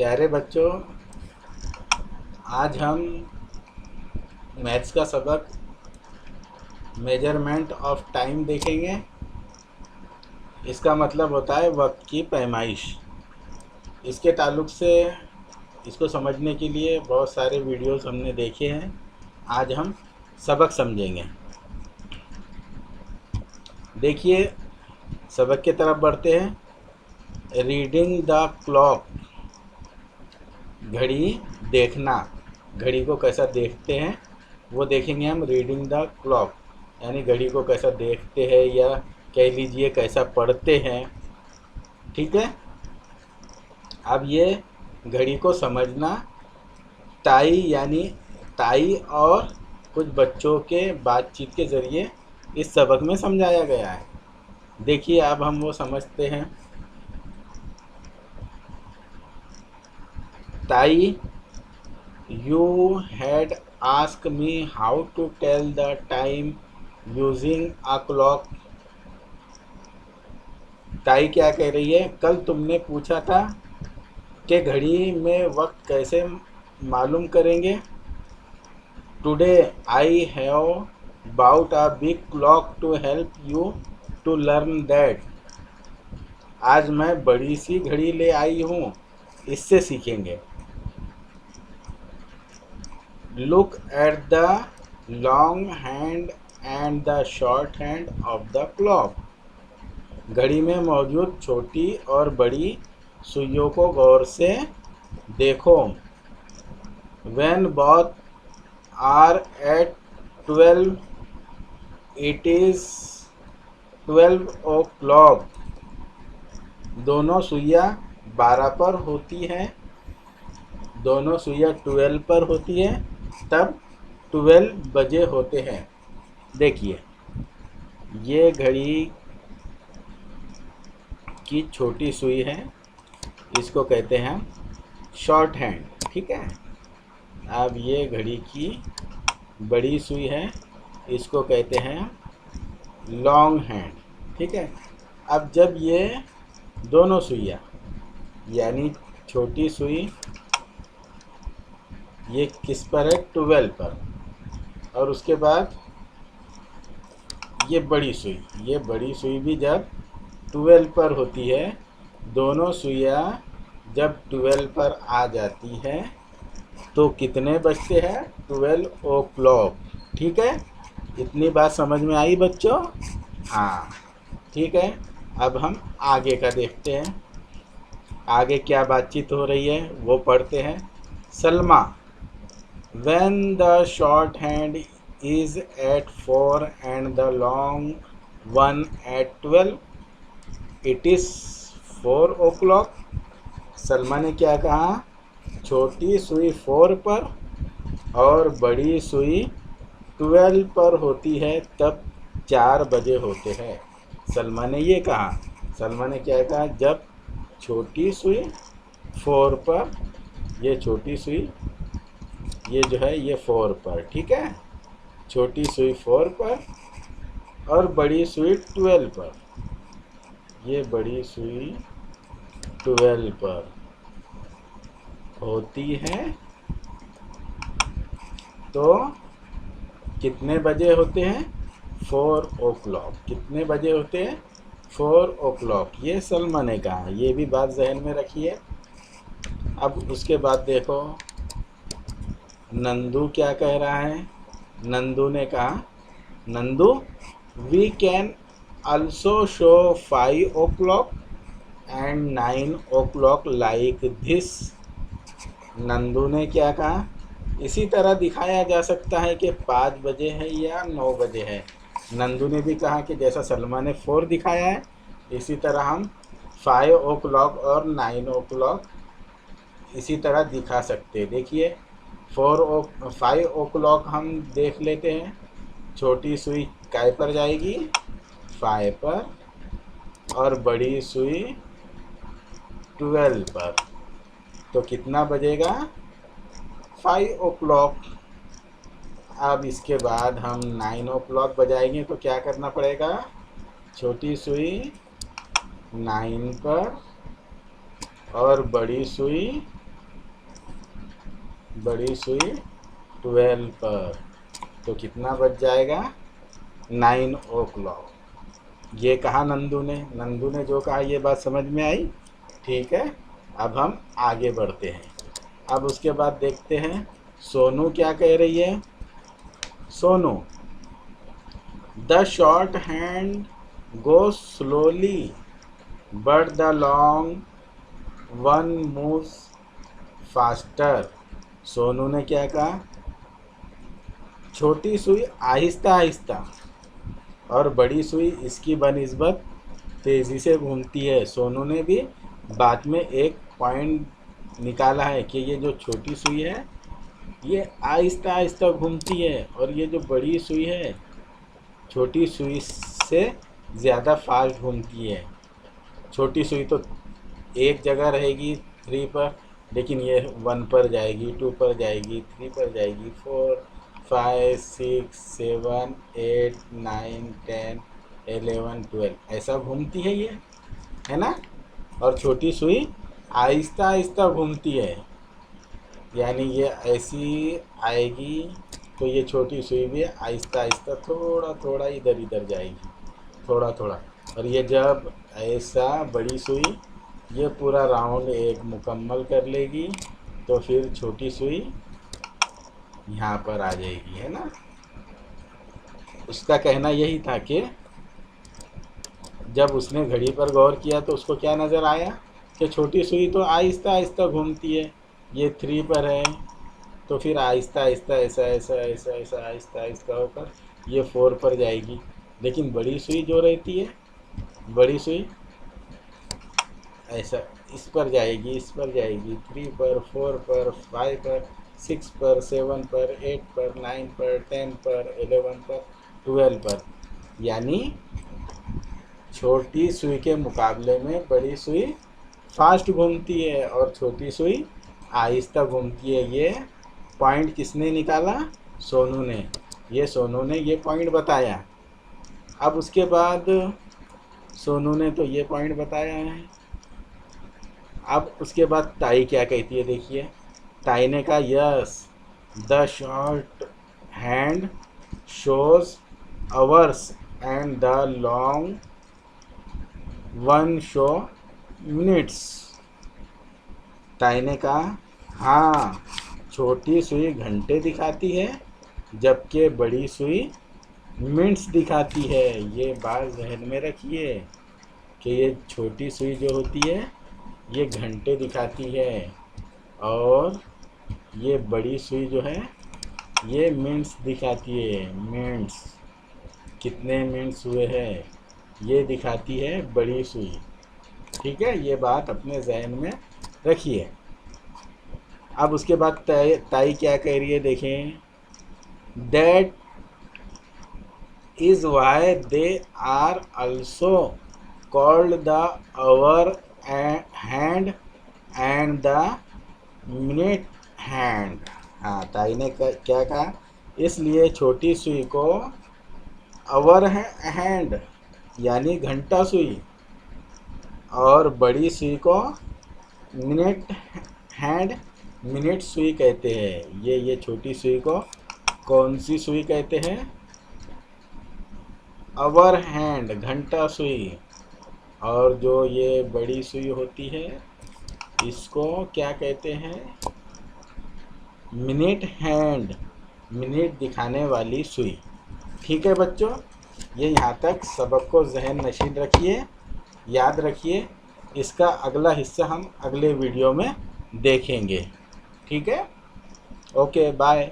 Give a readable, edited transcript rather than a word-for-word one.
प्यारे बच्चों, आज हम मैथ्स का सबक मेजरमेंट ऑफ टाइम देखेंगे। इसका मतलब होता है वक्त की पैमाइश। इसके ताल्लुक से इसको समझने के लिए बहुत सारे वीडियोस हमने देखे हैं। आज हम सबक समझेंगे। देखिए, सबक की तरफ बढ़ते हैं। रीडिंग द क्लॉक, घड़ी देखना। घड़ी को कैसा देखते हैं वो देखेंगे हम। रीडिंग द क्लॉक यानी घड़ी को कैसा देखते हैं, या कह लीजिए कैसा पढ़ते हैं। ठीक है। अब ये घड़ी को समझना ताई और कुछ बच्चों के बातचीत के ज़रिए इस सबक में समझाया गया है। देखिए, अब हम वो समझते हैं। ताई, you had asked me how to tell the time using a clock। ताई क्या कह रही है? कल तुमने पूछा था कि घड़ी में वक्त कैसे मालूम करेंगे। Today I have bought a big clock to help you to learn that. आज मैं बड़ी सी घड़ी ले आई हूँ, इससे सीखेंगे। Look at the long hand and the short hand of the clock। घड़ी में मौजूद छोटी और बड़ी सुइयों को गौर से देखो। When both are at 12, it is 12 o'clock। दोनों सुइयाँ 12 पर होती हैं, दोनों सुइयाँ 12 पर होती है, तब 12 बजे होते हैं। देखिए, ये घड़ी की छोटी सुई है, इसको कहते हैं शॉर्ट हैंड। ठीक है। अब ये घड़ी की बड़ी सुई है, इसको कहते हैं लॉन्ग हैंड। ठीक है। अब जब ये दोनों सुइयाँ यानी छोटी सुई ये किस पर है? 12 पर, और उसके बाद ये बड़ी सुई भी जब 12 पर होती है, दोनों सुइयाँ जब 12 पर आ जाती है तो कितने बजते हैं? 12 ओ क्लॉक। ठीक है। इतनी बात समझ में आई बच्चों? हाँ, ठीक है। अब हम आगे का देखते हैं। आगे क्या बातचीत हो रही है वो पढ़ते हैं। Salma, when the short hand is at 4 and the long one at 12, it is 4 o'clock। Salma ने क्या कहा? छोटी सुई 4 पर और बड़ी सुई 12 पर होती है, तब 4 बजे होते हैं। सलमा ने ये कहा। सलमा ने क्या कहा? जब छोटी सुई 4 पर, ये छोटी सुई ये जो है ये 4 पर। ठीक है। छोटी सुई 4 पर और बड़ी सुई 12 पर। ये बड़ी सुई 12 पर होती है, तो कितने बजे होते हैं? 4 o'clock। कितने बजे होते हैं? 4 o'clock। ये सलमा ने कहा। ये भी बात जहन में रखिए। अब उसके बाद देखो नंदू क्या कह रहा है। नंदू ने कहा, Nandu, we can also show 5 o'clock and 9 o'clock like this। Nandu ने क्या कहा? इसी तरह दिखाया जा सकता है कि 5 बजे है या 9 बजे है। नंदू ने भी कहा कि जैसा सलमा ने 4 दिखाया है, इसी तरह हम 5 o'clock और 9 o'clock इसी तरह दिखा सकते। देखिए, 5 o'clock हम देख लेते हैं। छोटी सुई काय पर जाएगी? 5 पर, और बड़ी सुई 12 पर, तो कितना बजेगा? 5 o'clock। अब इसके बाद हम 9 o'clock बजाएंगे तो क्या करना पड़ेगा? छोटी सुई 9 पर और बड़ी सुई बड़ी सुई 12 पर, तो कितना बज जाएगा? 9 o'clock। ये कहा नंदू ने जो कहा ये बात समझ में आई? ठीक है, अब हम आगे बढ़ते हैं। अब उसके बाद देखते हैं सोनू क्या कह रही है। Sonu, the short hand go slowly but the long one moves faster. Sonu ने क्या कहा? छोटी सुई आहिस्ता आहिस्ता और बड़ी सुई इसकी बनिस्बत तेज़ी से घूमती है। सोनू ने भी बाद में एक पॉइंट निकाला है कि ये जो छोटी सुई है ये आहिस्ता आहिस्ता घूमती है, और ये जो बड़ी सुई है छोटी सुई से ज़्यादा फास्ट घूमती है। छोटी सुई तो एक जगह रहेगी 3 पर, लेकिन ये 1 पर जाएगी, 2 पर जाएगी, 3 पर जाएगी, 4, 5, 6, 7, 8, 9, 10, 11, 12 ऐसा घूमती है ये, है ना। और छोटी सुई आहिस्ता आहिस्ता घूमती है, यानी ये ऐसी आएगी तो ये छोटी सुई भी आहिस्ता आहिस्ता थोड़ा थोड़ा इधर इधर जाएगी, थोड़ा थोड़ा। और ये जब ऐसा बड़ी सुई ये पूरा राउंड एक मुकम्मल कर लेगी तो फिर छोटी सुई यहाँ पर आ जाएगी, है ना। उसका कहना यही था कि जब उसने घड़ी पर गौर किया तो उसको क्या नज़र आया कि छोटी सुई तो आहिस्ता आहिस्ता घूमती है, ये 3 पर है, तो फिर आहिस्ता आहिस्ता ऐसा ऐसा ऐसा ऐसा आहिस्ता आहिस्ता होकर ये 4 पर जाएगी। लेकिन बड़ी सुई जो रहती है, बड़ी सुई ऐसा इस पर जाएगी, इस पर जाएगी, 3 पर, 4 पर, 5 पर, 6 पर, 7 पर, 8 पर, 9 पर, 10 पर, 11 पर, 12 पर। यानी छोटी सुई के मुकाबले में बड़ी सुई फास्ट घूमती है और छोटी सुई आहिस्ता घूमती है। ये पॉइंट किसने निकाला? सोनू ने। ये सोनू ने ये पॉइंट बताया। अब उसके बाद सोनू ने तो ये पॉइंट बताया है। अब उसके बाद ताई क्या कहती है, देखिए। ताई ने कहा yes, the short hand shows hours and the long one show minutes. ताई ने कहा हाँ, छोटी सुई घंटे दिखाती है जबकि बड़ी सुई मिनट्स दिखाती है। ये बात जहन में रखिए कि ये छोटी सुई जो होती है ये घंटे दिखाती है और ये बड़ी सुई जो है ये मिनट्स दिखाती है। मिनट्स, कितने मिनट्स हुए हैं ये दिखाती है बड़ी सुई। ठीक है, ये बात अपने जहन में रखिए। अब उसके बाद ताई क्या कह रही है, देखें। That is why they are also called the hour hand and the minute hand. हाँ, ताई ने क्या कहा, इसलिए छोटी सुई को आवर हैंड यानी घंटा सुई और बड़ी सुई को मिनट हैंड मिनट सुई कहते हैं। ये छोटी सुई को कौन सी सुई कहते हैं? आवर हैंड घंटा सुई। और जो ये बड़ी सुई होती है इसको क्या कहते हैं? मिनट हैंड, मिनट दिखाने वाली सुई। ठीक है बच्चों, ये यहाँ तक सबक को जहन नशीन रखिए, याद रखिए। इसका अगला हिस्सा हम अगले वीडियो में देखेंगे। ठीक है, ओके, बाय।